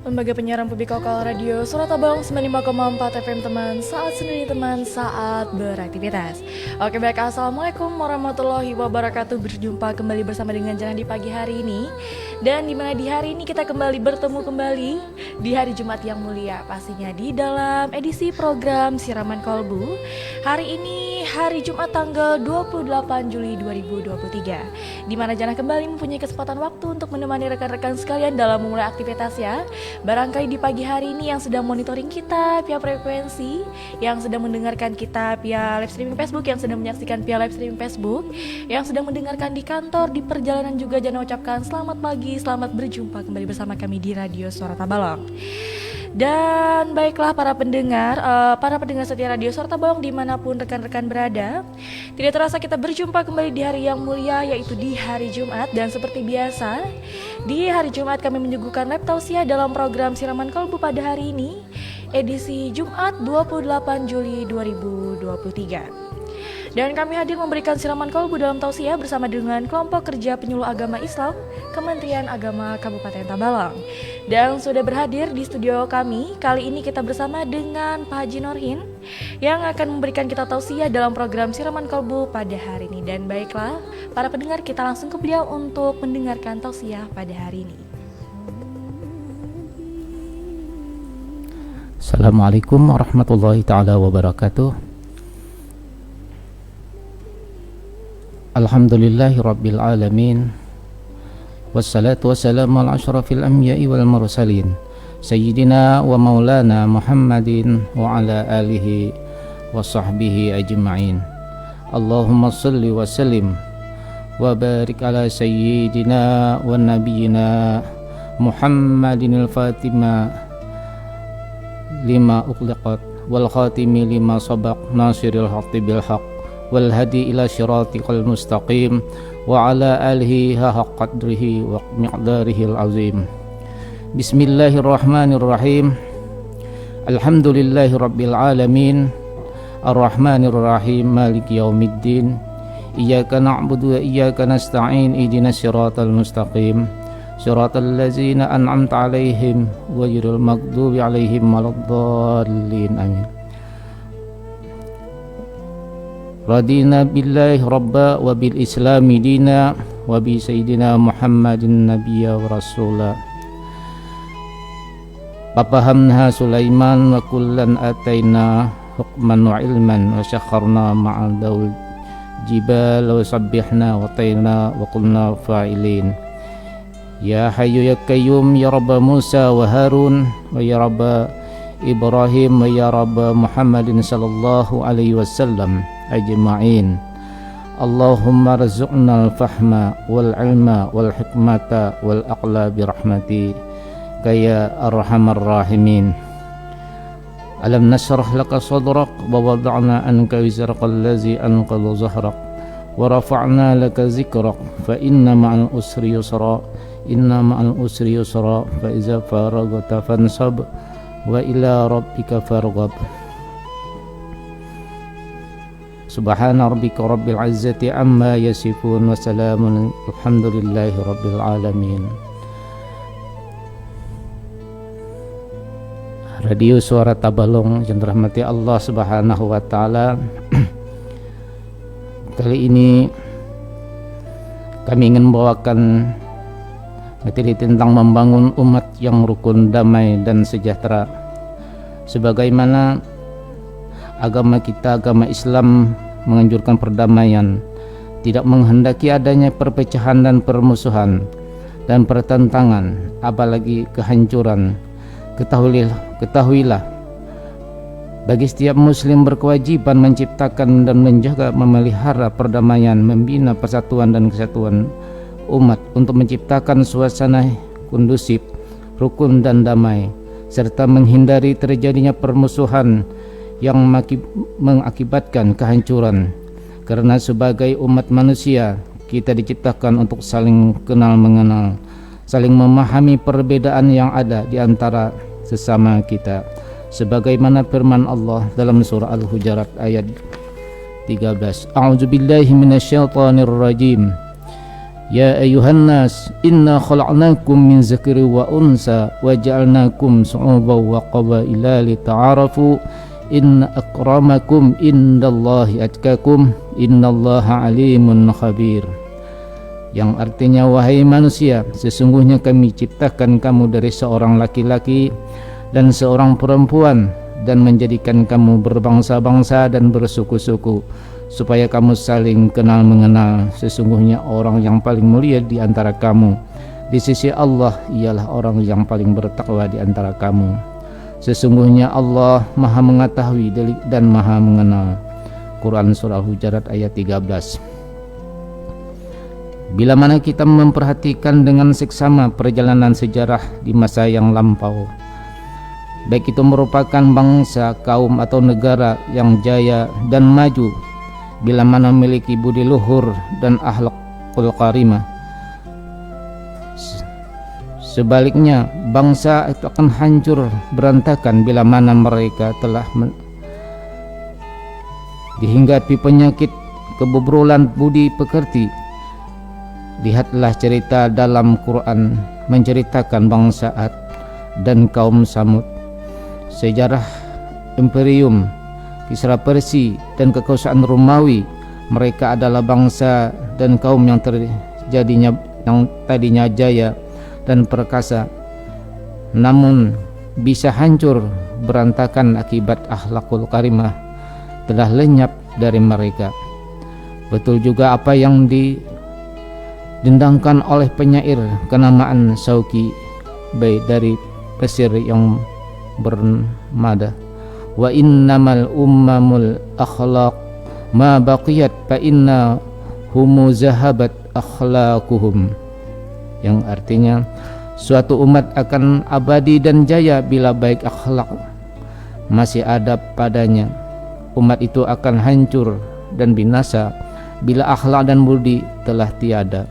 Lembaga Penyiaran Publik Lokal Radio Suara Tabang 95,4 FM teman, saat sendiri teman, saat beraktivitas. Oke baik, assalamualaikum warahmatullahi wabarakatuh. Berjumpa kembali bersama dengan Jana di pagi hari ini. Dan dimana di hari ini kita kembali bertemu kembali di hari Jumat yang mulia, pastinya di dalam edisi program Siraman Kolbu. Hari ini hari Jumat tanggal 28 Juli 2023, dimana Jana kembali mempunyai kesempatan waktu untuk menemani rekan-rekan sekalian dalam memulai aktivitasnya. Barangkali di pagi hari ini yang sedang monitoring kita via frekuensi, yang sedang mendengarkan kita via live streaming Facebook, yang sedang menyaksikan via live streaming Facebook, yang sedang mendengarkan di kantor, di perjalanan juga, Jana ucapkan selamat pagi, selamat berjumpa kembali bersama kami di Radio Suara Tabalong. Dan baiklah para pendengar setia Radio Suara Tabalong dimanapun rekan-rekan berada, tidak terasa kita berjumpa kembali di hari yang mulia, yaitu di hari Jumat. Dan seperti biasa, di hari Jumat kami menyuguhkan live tausiah dalam program Siraman Kolbu pada hari ini, edisi Jumat 28 Juli 2023. Dan kami hadir memberikan siraman kolbu dalam tausiah bersama dengan kelompok kerja penyuluh agama Islam Kementerian Agama Kabupaten Tabalong. Dan sudah berhadir di studio kami, kali ini kita bersama dengan Pak Haji Norhin yang akan memberikan kita tausiah dalam program siraman kolbu pada hari ini. Dan baiklah para pendengar, kita langsung ke beliau untuk mendengarkan tausiah pada hari ini. Assalamualaikum warahmatullahi ta'ala wabarakatuh. Alhamdulillahi rabbil alamin, wassalatu wassalamu ala ashrafil anbiya'i wal mursalin, sayyidina wa maulana Muhammadin wa ala alihi wa sahbihi ajma'in. Allahumma salli wa sallim wa barik ala sayyidina wa nabiyina Muhammadin al-fatima lima uqliqat wal khatimi lima sabaq nasiril haqqi bil haqq wal hadi ila syiratikal mustaqim wa ala alihi haqq qadrihi wa miqdarihil azim. Bismillahirrahmanirrahim. Alhamdulillahi rabbil alamin, arrahmanir rahim, maliki yaumiddin, iyyaka na'budu wa iyyaka nasta'in, ihdinas siratal mustaqim, siratal ladzina an'amta 'alaihim ghairil maghdubi 'alaihim waladdallin. Amin. Radina billahi rabba wa bil islami dina wa bi sayyidina Muhammadin nabiyya wa rasula. Fafahamna Sulaiman wa kullan ataina hukman wa ilman wa syakharna ma'al daul jibal wa sabbihna wa tayna wa qulna fa'ilin. Ya hayyu ya qayyum ya rabba Musa wa Harun wa ya rabba Ibrahim wa ya rabba Muhammadin sallallahu alaihi wasallam ajma'in. Allahumma rzuqna al-fahma wal ilma wal hikmata wal aqla bi rahmati kaya arhamar rahimin. Alam nashrah laka sadrak wa wada'na anka wizraqal ladzi anqadha zahrak wa rafa'na laka zikrak fa inna ma'al usri yusra inna ma'al usri yusra fa iza faragta fansab wa ila rabbika farghab. Subhana rabbika rabbil izzati amma yasifun wa salamun alhamdulillahi rabbil alamin. Radio Suara Tabalong yang dirahmati Allah Subhanahu wa taala. Kali ini kami ingin membawakan materi tentang membangun umat yang rukun, damai dan sejahtera. Sebagaimana agama kita, agama Islam menganjurkan perdamaian, tidak menghendaki adanya perpecahan dan permusuhan dan pertentangan, apalagi kehancuran. Ketahuilah, bagi setiap muslim berkewajiban menciptakan dan menjaga, memelihara perdamaian, membina persatuan dan kesatuan umat untuk menciptakan suasana kondusif, rukun dan damai, serta menghindari terjadinya permusuhan yang mengakibatkan kehancuran. Karena sebagai umat manusia, kita diciptakan untuk saling kenal mengenal, saling memahami perbedaan yang ada di antara sesama kita, sebagaimana firman Allah dalam surah Al-Hujurat ayat 13. A'udzubillahi minasyaitonir rajim. Ya ayuhan nas, inna khalaqnakum min zakari wa unsa wa ja'alnakum su'uban wa qabaila lita'arafu inna akramakum indallahi atqakum innallaha alimun khabir. Yang artinya, wahai manusia, sesungguhnya kami ciptakan kamu dari seorang laki-laki dan seorang perempuan dan menjadikan kamu berbangsa-bangsa dan bersuku-suku supaya kamu saling kenal mengenal. Sesungguhnya orang yang paling mulia di antara kamu di sisi Allah ialah orang yang paling bertakwa di antara kamu. Sesungguhnya Allah Maha mengetahui dan Maha mengenal. Quran Surah Hujarat ayat 13. Bila mana kita memperhatikan dengan seksama perjalanan sejarah di masa yang lampau, baik itu merupakan bangsa, kaum atau negara yang jaya dan maju, bila mana memiliki budi luhur dan akhlakul karimah. Sebaliknya, bangsa itu akan hancur berantakan bila mana mereka telah dihinggapi penyakit kebobrolan budi pekerti. Lihatlah cerita dalam Quran menceritakan bangsa Ad dan kaum Samud, sejarah imperium Kisra Persia dan kekuasaan Romawi. Mereka adalah bangsa dan kaum yang tadinya jaya dan perkasa, namun bisa hancur berantakan akibat akhlakul karimah telah lenyap dari mereka. Betul juga apa yang didendangkan oleh penyair kenamaan Sauki Bey dari Mesir yang bernada, wa innamal ummamul akhlaq ma baqiyat fa inna humu zahabat akhlaquhum, yang artinya suatu umat akan abadi dan jaya bila baik akhlak masih ada padanya. Umat itu akan hancur dan binasa bila akhlak dan budi telah tiada.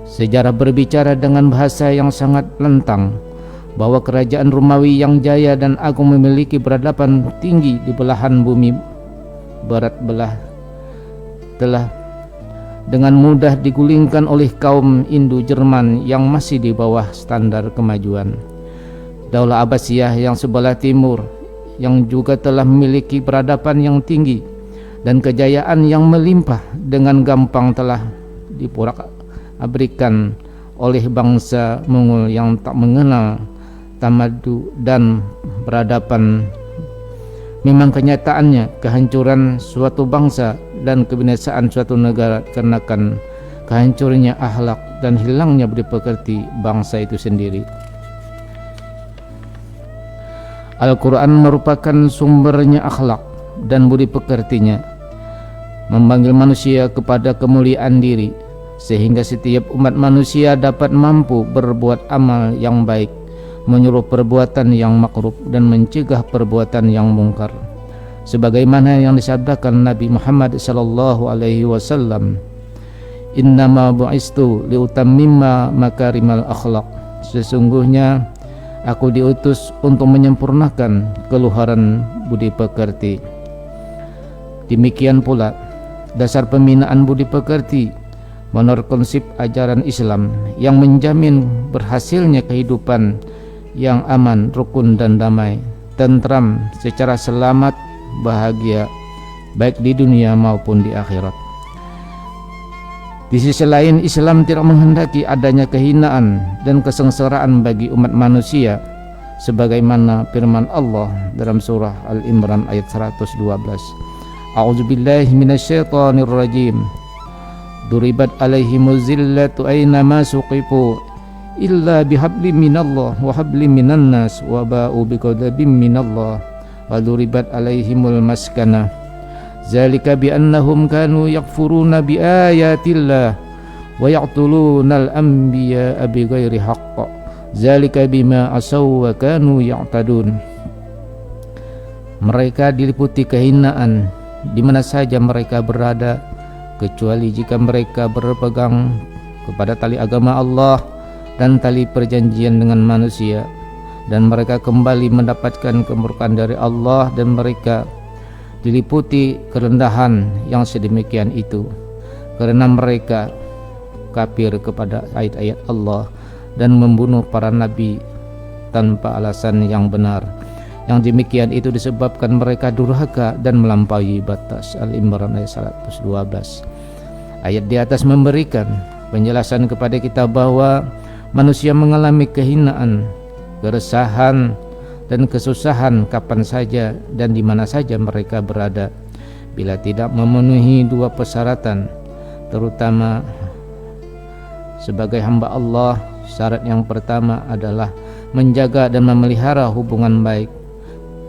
Sejarah berbicara dengan bahasa yang sangat lentang bahwa kerajaan Romawi yang jaya dan agung memiliki peradaban tinggi di belahan bumi barat telah dengan mudah digulingkan oleh kaum Indo-Jerman yang masih di bawah standar kemajuan. Daulah Abbasiyah yang sebelah timur yang juga telah memiliki peradaban yang tinggi dan kejayaan yang melimpah dengan gampang telah diporak-abarikan oleh bangsa Mongol yang tak mengenal tamadu dan peradaban. Memang kenyataannya kehancuran suatu bangsa dan kebinasaan suatu negara karena kehancurannya akhlak dan hilangnya budi pekerti bangsa itu sendiri. Al-Quran merupakan sumbernya akhlak dan budi pekertinya, memanggil manusia kepada kemuliaan diri sehingga setiap umat manusia dapat mampu berbuat amal yang baik, menyuruh perbuatan yang makruf dan mencegah perbuatan yang mungkar, sebagaimana yang disabdakan Nabi Muhammad sallallahu alaihi wasallam, innama bu'istu liutammima makarimal akhlaq, sesungguhnya aku diutus untuk menyempurnakan keluhuran budi pekerti. Demikian pula dasar pembinaan budi pekerti menurut konsep ajaran Islam yang menjamin berhasilnya kehidupan yang aman, rukun dan damai, tentram secara selamat, bahagia baik di dunia maupun di akhirat. Di sisi lain, Islam tidak menghendaki adanya kehinaan dan kesengsaraan bagi umat manusia, sebagaimana firman Allah dalam surah Al-Imran ayat 112. A'udzubillahi minasyaitonir rajim. Duribat alaihimuz zillatu aynama suqifu illa bihablim minallah wa hablim minan nas wa ba'u bighadabin minallah wa duribat alaihimul maskana zalika biannahum kanu yakfuruna biayatillah wa yaqtulunal anbiya'a bighairi haqq zalika bima asaw wa kanu ya'tadun. Mereka diliputi kehinaan di mana saja mereka berada, kecuali jika mereka berpegang kepada tali agama Allah dan tali perjanjian dengan manusia, dan mereka kembali mendapatkan kemurkaan dari Allah, dan mereka diliputi kerendahan yang sedemikian itu karena mereka kafir kepada ayat-ayat Allah dan membunuh para nabi tanpa alasan yang benar. Yang demikian itu disebabkan mereka durhaka dan melampaui batas. Al-Imran ayat 112. Ayat di atas memberikan penjelasan kepada kita bahwa manusia mengalami kehinaan, keresahan, dan kesusahan kapan saja dan di mana saja mereka berada bila tidak memenuhi dua persyaratan, terutama sebagai hamba Allah. Syarat yang pertama adalah menjaga dan memelihara hubungan baik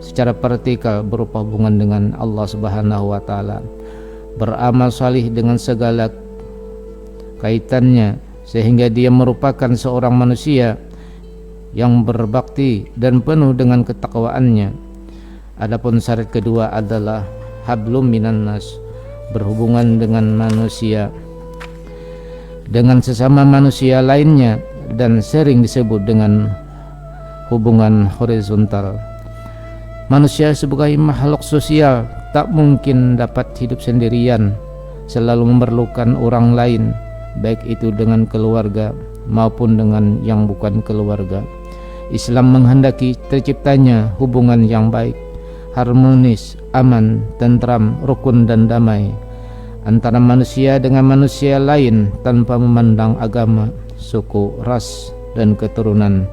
secara vertikal berupa hubungan dengan Allah Subhanahu wa taala, beramal salih dengan segala kaitannya sehingga dia merupakan seorang manusia yang berbakti dan penuh dengan ketakwaannya. Adapun syarat kedua adalah hablum minan nas, berhubungan dengan manusia dengan sesama manusia lainnya dan sering disebut dengan hubungan horizontal. Manusia sebagai makhluk sosial tak mungkin dapat hidup sendirian, selalu memerlukan orang lain, baik itu dengan keluarga maupun dengan yang bukan keluarga. Islam menghendaki terciptanya hubungan yang baik, harmonis, aman, tentram, rukun dan damai antara manusia dengan manusia lain tanpa memandang agama, suku, ras dan keturunan,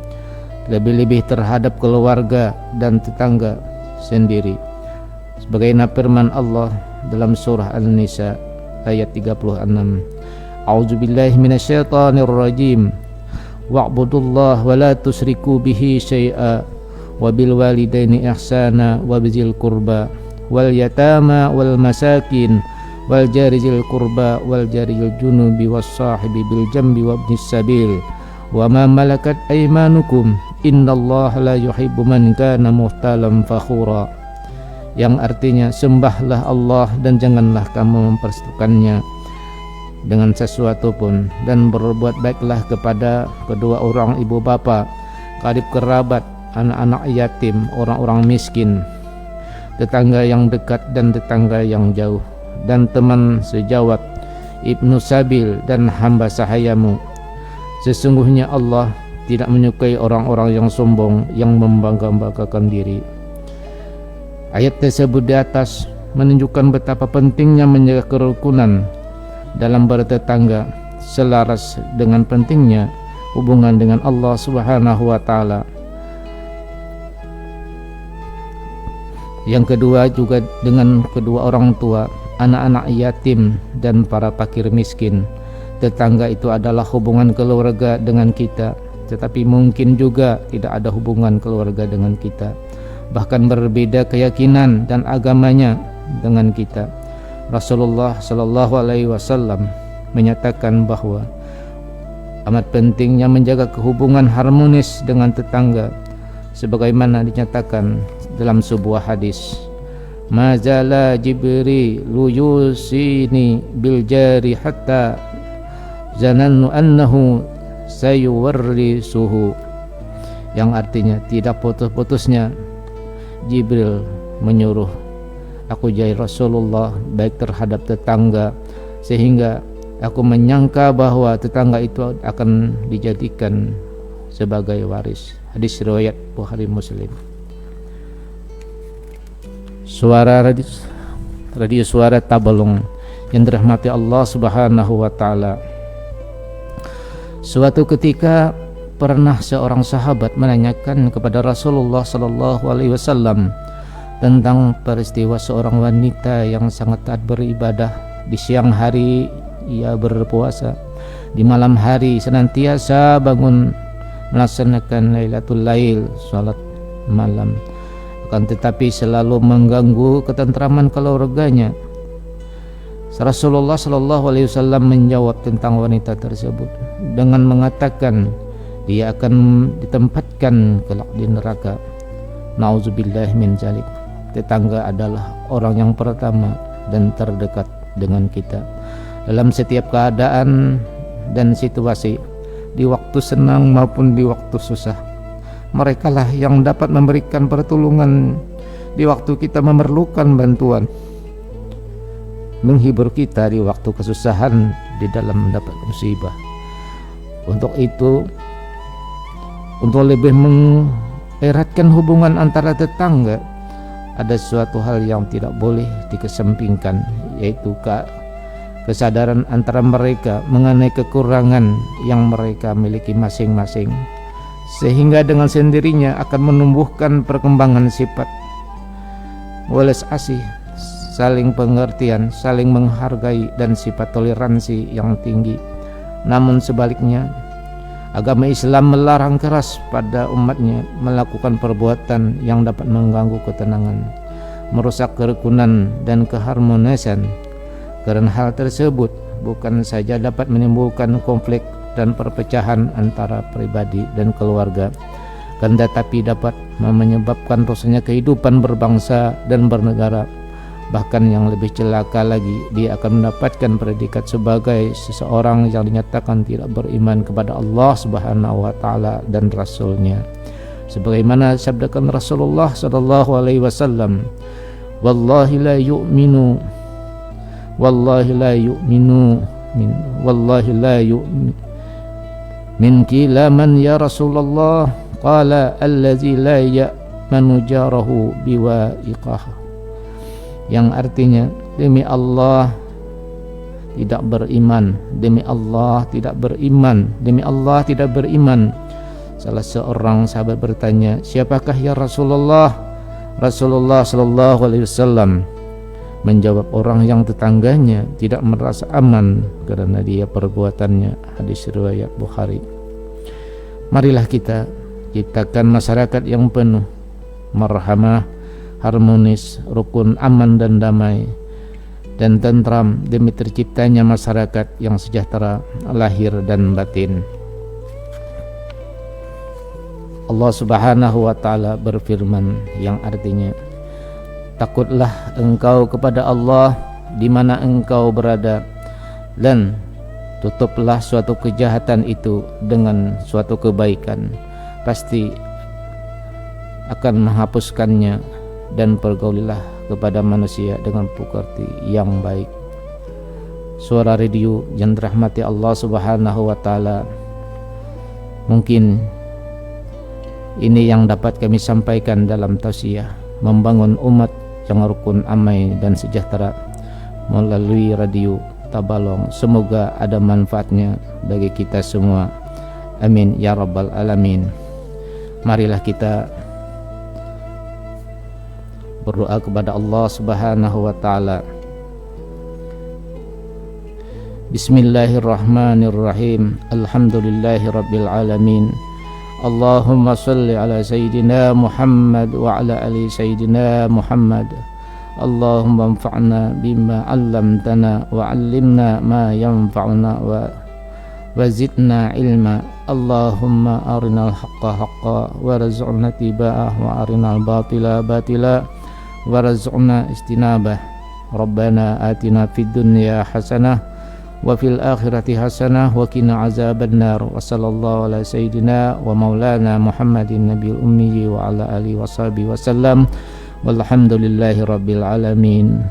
lebih-lebih terhadap keluarga dan tetangga sendiri. Sebagaimana firman Allah dalam surah An-Nisa ayat 36, A'udzubillahi minasyaitonir rajim, wa'budullah wa la tusyriku bihi syai'a wa bil walidaini ihsana wa bizil qurba wal yatama wal masakin wal jari zil qurba wal jari zil junubi was sahibi bil jambi wa ibnis sabil wa ma malakat aymanukum innallaha la yuhibbu man kana muhtalan fakhura. Yang artinya, sembahlah Allah dan janganlah kamu mempersekutukannya dengan sesuatu pun, dan berbuat baiklah kepada kedua orang ibu bapa, karib kerabat, anak-anak yatim, orang-orang miskin, tetangga yang dekat dan tetangga yang jauh, dan teman sejawat, ibnu sabil dan hamba sahayamu. Sesungguhnya Allah tidak menyukai orang-orang yang sombong, yang membangga-banggakan diri. Ayat tersebut di atas menunjukkan betapa pentingnya menjaga kerukunan dalam bertetangga, selaras dengan pentingnya hubungan dengan Allah Subhanahu wa taala. Yang kedua juga dengan kedua orang tua, anak-anak yatim dan para fakir miskin. Tetangga itu adalah hubungan keluarga dengan kita, tetapi mungkin juga tidak ada hubungan keluarga dengan kita, bahkan berbeda keyakinan dan agamanya dengan kita. Rasulullah Shallallahu Alaihi Wasallam menyatakan bahwa amat pentingnya menjaga kehubungan harmonis dengan tetangga, sebagaimana dinyatakan dalam sebuah hadis, mazala Jibril yusini bil jari hatta zanannu annahu sayuwarrisuhu, yang artinya tidak putus-putusnya Jibril menyuruh aku jai Rasulullah baik terhadap tetangga, sehingga aku menyangka bahwa tetangga itu akan dijadikan sebagai waris. Hadis riwayat Bukhari Muslim. Suara radio suara Tabalong yang dirahmati Allah Subhanahu wa taala. Suatu ketika pernah seorang sahabat menanyakan kepada Rasulullah sallallahu alaihi wasallam tentang peristiwa seorang wanita yang sangat taat beribadah. Di siang hari ia berpuasa, di malam hari senantiasa bangun melaksanakan Lailatul Lail, salat malam, akan tetapi selalu mengganggu ketentraman keluarganya. Rasulullah sallallahu alaihi wasallam menjawab tentang wanita tersebut dengan mengatakan dia akan ditempatkan kelak di neraka. Nauzubillah min zalik. Tetangga adalah orang yang pertama dan terdekat dengan kita dalam setiap keadaan dan situasi, di waktu senang maupun di waktu susah. Merekalah yang dapat memberikan pertolongan di waktu kita memerlukan bantuan, menghibur kita di waktu kesusahan di dalam mendapat musibah. Untuk itu, untuk lebih mengeratkan hubungan antara tetangga, ada suatu hal yang tidak boleh dikesampingkan, yaitu kesadaran antara mereka mengenai kekurangan yang mereka miliki masing-masing, sehingga dengan sendirinya akan menumbuhkan perkembangan sifat welas asih, saling pengertian, saling menghargai, dan sifat toleransi yang tinggi. Namun sebaliknya, agama Islam melarang keras pada umatnya melakukan perbuatan yang dapat mengganggu ketenangan, merusak kerukunan dan keharmonisan. Karena hal tersebut bukan saja dapat menimbulkan konflik dan perpecahan antara pribadi dan keluarga, kan tetapi dapat menyebabkan rusaknya kehidupan berbangsa dan bernegara. Bahkan yang lebih celaka lagi, dia akan mendapatkan predikat sebagai seseorang yang dinyatakan tidak beriman kepada Allah Subhanahu wa taala dan Rasul-Nya. Sebagaimana sabdakan Rasulullah sallallahu alaihi wasallam, "Wallahi la yu'minu min kilaman ya Rasulullah qala allazi la ya'manu jarahu biwa'iqah." Yang artinya, demi Allah tidak beriman, demi Allah tidak beriman, demi Allah tidak beriman. Salah seorang sahabat bertanya, "Siapakah ya Rasulullah?" Rasulullah sallallahu alaihi wasallam menjawab, "Orang yang tetangganya tidak merasa aman karena dia perbuatannya." Hadis riwayat Bukhari. Marilah kita ciptakan masyarakat yang penuh marhamah, harmonis, rukun, aman dan damai dan tentram demi terciptanya masyarakat yang sejahtera lahir dan batin. Allah Subhanahu wa taala berfirman yang artinya, "Takutlah engkau kepada Allah di mana engkau berada, dan tutuplah suatu kejahatan itu dengan suatu kebaikan. Pasti akan menghapuskannya, dan pergaulilah kepada manusia dengan pekerti yang baik." Suara radio yang dirahmati Allah Subhanahu wa taala, mungkin ini yang dapat kami sampaikan dalam tausiah membangun umat yang rukun, amai dan sejahtera melalui radio Tabalong. Semoga ada manfaatnya bagi kita semua. Amin ya rabbal alamin. Marilah kita berdoa kepada Allah Subhanahu wa taala. Bismillahirrahmanirrahim. Alhamdulillahirabbil alamin. Allahumma shalli ala sayyidina Muhammad wa ala ali sayyidina Muhammad. Allahumma anfa'na bima 'allamtana wa 'allimna ma yanfa'una wa zidna ilma. Allahumma arinal haqqa haqqa warzuqna tiba'ah wa arinal batila batila warzuqna istinabah. Rabbana atina fid dunya hasanah wa fil akhirati hasanah wa qina azabannar. Wa sallallahu ala sayyidina wa maulana Muhammadin nabiyil ummi wa ala alihi washabihi wasallam. Walhamdulillahi rabbil alamin.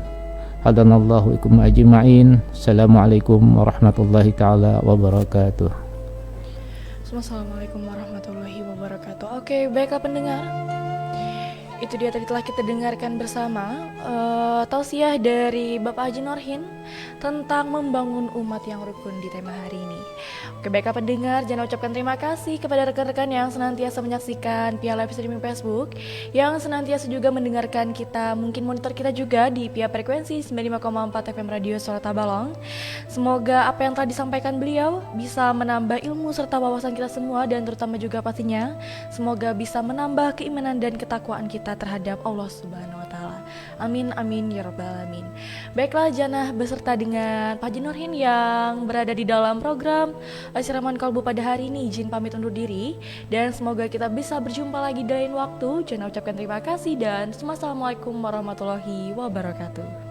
Hadanallahu ikum ajma'in. Assalamualaikum warahmatullahi taala wabarakatuh. Assalamualaikum warahmatullahi wabarakatuh. Oke, baiklah pendengar, itu dia tadi telah kita dengarkan bersama tausiah dari Bapak Haji Nurhin tentang membangun umat yang rukun di tema hari ini. Oke, baiklah pendengar, jangan ucapkan terima kasih kepada rekan-rekan yang senantiasa menyaksikan via live streaming Facebook, yang senantiasa juga mendengarkan kita, mungkin monitor kita juga di via frekuensi 95,4 FM Radio Suara Tabalong. Semoga apa yang telah disampaikan beliau bisa menambah ilmu serta wawasan kita semua, dan terutama juga pastinya semoga bisa menambah keimanan dan ketakwaan kita terhadap Allah Subhanahu wa taala. Amin amin ya rabbal alamin. Baiklah Janah beserta dengan Pak Haji Nurhin yang berada di dalam program Siraman Kalbu pada hari ini izin pamit undur diri, dan semoga kita bisa berjumpa lagi di lain waktu. Jangan ucapkan terima kasih dan assalamualaikum warahmatullahi wabarakatuh.